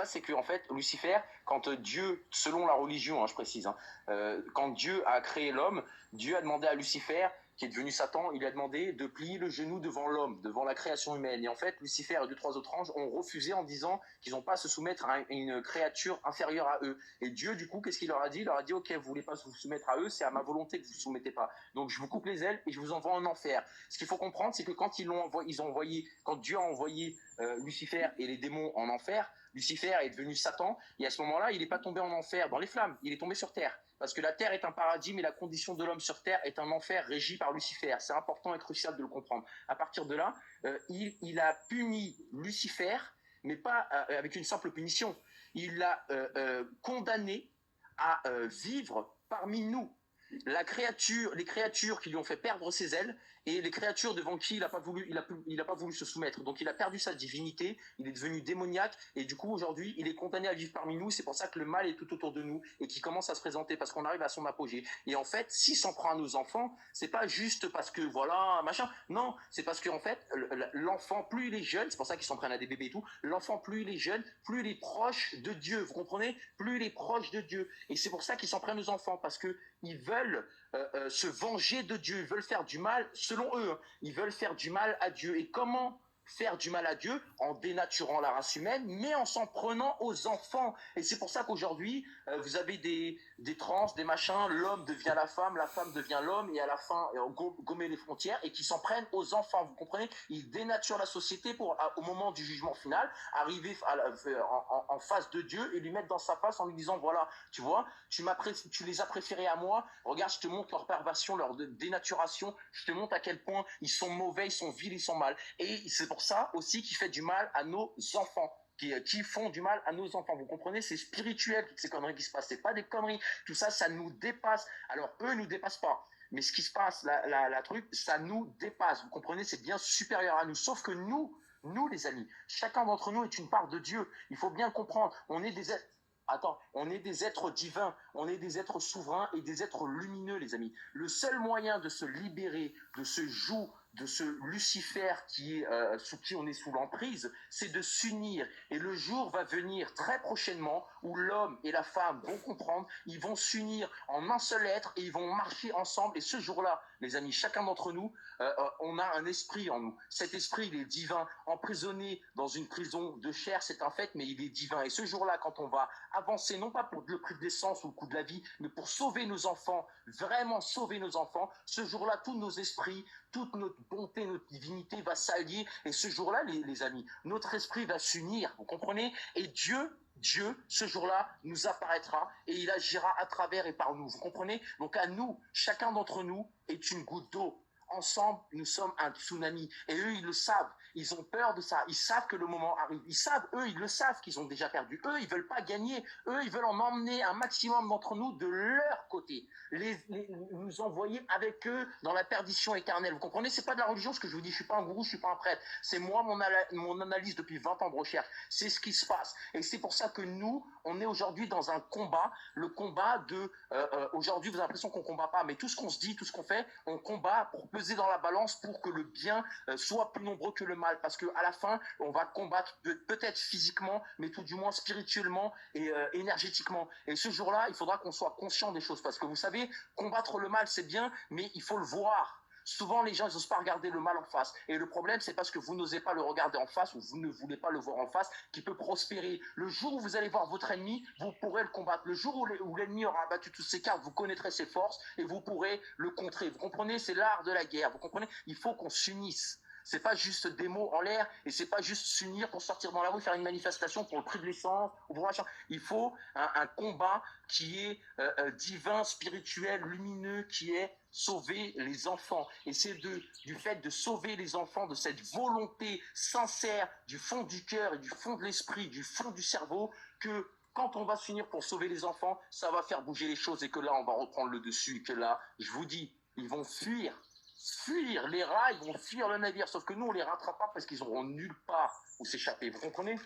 passe, c'est que en fait, Lucifer, quand Dieu, selon la religion, je précise, quand Dieu a créé l'homme, Dieu a demandé à Lucifer, qui est devenu Satan, il a demandé de plier le genou devant l'homme, devant la création humaine. Et en fait, Lucifer et deux, trois autres anges ont refusé en disant qu'ils n'ont pas à se soumettre à une créature inférieure à eux. Et Dieu, du coup, qu'est-ce qu'il leur a dit? Il leur a dit, ok, vous voulez pas vous soumettre à eux, c'est à ma volonté que vous vous soumettez pas. Donc, je vous coupe les ailes et je vous envoie en enfer. Ce qu'il faut comprendre, c'est que quand quand Dieu a envoyé Lucifer et les démons en enfer, Lucifer est devenu Satan, et à ce moment-là, il n'est pas tombé en enfer dans les flammes, il est tombé sur terre. Parce que la terre est un paradis, mais la condition de l'homme sur terre est un enfer régi par Lucifer. C'est important et crucial de le comprendre. À partir de là, il a puni Lucifer, mais pas avec une simple punition. Il l'a condamné à vivre parmi nous. Les créatures qui lui ont fait perdre ses ailes, et les créatures devant qui il n'a pas voulu se soumettre. Donc il a perdu sa divinité, il est devenu démoniaque, et du coup aujourd'hui il est condamné à vivre parmi nous. C'est pour ça que le mal est tout autour de nous et qui commence à se présenter, parce qu'on arrive à son apogée. Et en fait, s'il s'en prend à nos enfants, c'est pas juste parce que voilà machin, non, c'est parce qu'en fait l'enfant, plus il est jeune, c'est pour ça qu'ils s'en prennent à des bébés et tout, l'enfant plus il est jeune, plus il est proche de Dieu, vous comprenez, plus il est proche de Dieu. Et c'est pour ça qu'ils s'en prennent aux enfants, parce que ils veulent se venger de Dieu, ils veulent faire du mal, selon eux, ils veulent faire du mal à Dieu. Et comment faire du mal à Dieu? En dénaturant la race humaine, mais en s'en prenant aux enfants. Et c'est pour ça qu'aujourd'hui, vous avez des trans, des machins, l'homme devient la femme devient l'homme, et à la fin, gommer les frontières, et qui s'en prennent aux enfants, vous comprenez? Ils dénaturent la société pour, au moment du jugement final, arriver en face de Dieu et lui mettre dans sa face en lui disant, voilà, tu vois, tu les as préférés à moi, regarde, je te montre leur perversion, leur dénaturation, je te montre à quel point ils sont mauvais, ils sont vils, ils sont mal. Et c'est pour ça aussi qu'il fait du mal à nos enfants. Qui font du mal à nos enfants. Vous comprenez? C'est spirituel, toutes ces conneries qui se passent. C'est pas des conneries. Tout ça, ça nous dépasse. Alors, eux, nous dépassent pas. Mais ce qui se passe, la truc, ça nous dépasse. Vous comprenez? C'est bien supérieur à nous. Sauf que nous, les amis, chacun d'entre nous est une part de Dieu. Il faut bien comprendre. On est des êtres. Attends, on est des êtres divins, on est des êtres souverains et des êtres lumineux, les amis. Le seul moyen de se libérer de ce joug, de ce Lucifer sous qui on est sous l'emprise, c'est de s'unir. Et le jour va venir très prochainement où l'homme et la femme vont comprendre, ils vont s'unir en un seul être et ils vont marcher ensemble. Et ce jour-là, les amis, chacun d'entre nous, on a un esprit en nous. Cet esprit, il est divin. Emprisonné dans une prison de chair, c'est un fait, mais il est divin. Et ce jour-là, quand on va avancer, non pas pour le prix de l'essence ou le coût de la vie, mais pour sauver nos enfants, vraiment sauver nos enfants, ce jour-là, tous nos esprits, toute notre bonté, notre divinité va s'allier. Et ce jour-là, les amis, notre esprit va s'unir, vous comprenez? Et Dieu, ce jour-là, nous apparaîtra et il agira à travers et par nous. Vous comprenez? Donc à nous, chacun d'entre nous est une goutte d'eau. Ensemble, nous sommes un tsunami. Et eux, ils le savent. Ils ont peur de ça. Ils savent que le moment arrive. Ils le savent qu'ils ont déjà perdu. Eux, ils veulent pas gagner. Eux, ils veulent en emmener un maximum d'entre nous de leur côté. Nous envoyer avec eux dans la perdition éternelle. Vous comprenez? C'est pas de la religion ce que je vous dis. Je suis pas un gourou, je suis pas un prêtre. C'est moi, mon analyse depuis 20 ans de recherche. C'est ce qui se passe. Et c'est pour ça que nous, on est aujourd'hui dans un combat. Le combat de, aujourd'hui, vous avez l'impression qu'on combat pas, mais tout ce qu'on se dit, tout ce qu'on fait, on combat pour peser dans la balance pour que le bien soit plus nombreux que le mal, parce que à la fin on va combattre peut-être physiquement, mais tout du moins spirituellement et énergétiquement. Et ce jour-là, il faudra qu'on soit conscient des choses, parce que vous savez, combattre le mal c'est bien, mais il faut le voir. Souvent, les gens, ils n'osent pas regarder le mal en face. Et le problème, c'est parce que vous n'osez pas le regarder en face, ou vous ne voulez pas le voir en face, qui peut prospérer. Le jour où vous allez voir votre ennemi, vous pourrez le combattre. Le jour où l'ennemi aura abattu toutes ses cartes, vous connaîtrez ses forces et vous pourrez le contrer. Vous comprenez? C'est l'art de la guerre. Vous comprenez? Il faut qu'on s'unisse. C'est pas juste des mots en l'air, et c'est pas juste s'unir pour sortir dans la rue, faire une manifestation pour le prix de l'essence ou pour machin. Il faut un combat qui est divin, spirituel, lumineux, qui est sauver les enfants. Et c'est du fait de sauver les enfants, de cette volonté sincère du fond du cœur et du fond de l'esprit, du fond du cerveau, que quand on va s'unir pour sauver les enfants, ça va faire bouger les choses, et que là, on va reprendre le dessus, et que là, je vous dis, ils vont fuir les rats, ils vont fuir le navire, sauf que nous, on les rattrape pas parce qu'ils auront nulle part où s'échapper. Vous comprenez?